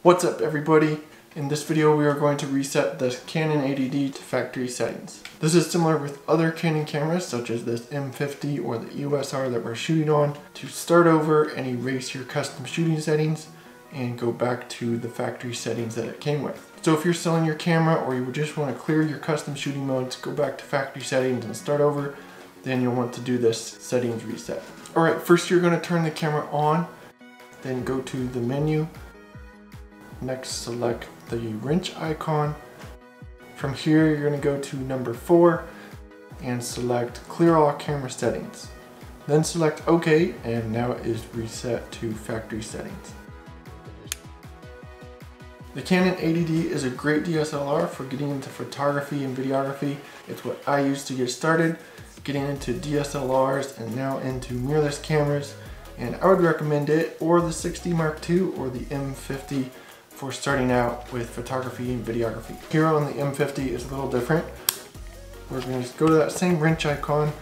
What's up everybody? In this video we are going to reset the Canon 80D to factory settings. This is similar with other Canon cameras such as this M50 or the EOS R that we're shooting on, to start over and erase your custom shooting settings and go back to the factory settings that it came with. So if you're selling your camera or you just want to clear your custom shooting modes, go back to factory settings and start over, then you'll want to do this settings reset. Alright, first you're going to turn the camera on, then go to the menu. Next, select the wrench icon. From here, you're going to go to number 4 and select Clear All Camera Settings. Then select OK, and now it is reset to factory settings. The Canon 80D is a great DSLR for getting into photography and videography. It's what I used to get started, getting into DSLRs and now into mirrorless cameras. And I would recommend it, or the 60 Mark II or the M50 for starting out with photography and videography. Here on the M50 is a little different. We're going to go to that same wrench icon,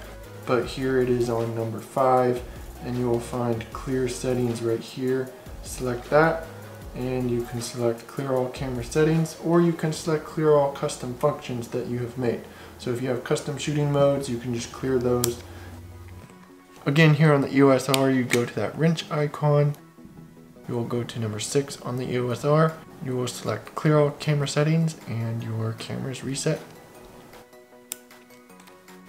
but here it is on number 5, and you will find clear settings right here. Select that, and you can select clear all camera settings, or you can select clear all custom functions that you have made. So if you have custom shooting modes, you can just clear those. Again, here on the EOS R, you go to that wrench icon. You will go to number 6 on the EOS R. You will select clear all camera settings and your camera is reset.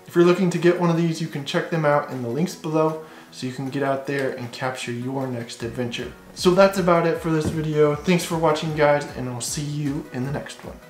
If you're looking to get one of these, you can check them out in the links below so you can get out there and capture your next adventure. So that's about it for this video. Thanks for watching guys, and I'll see you in the next one.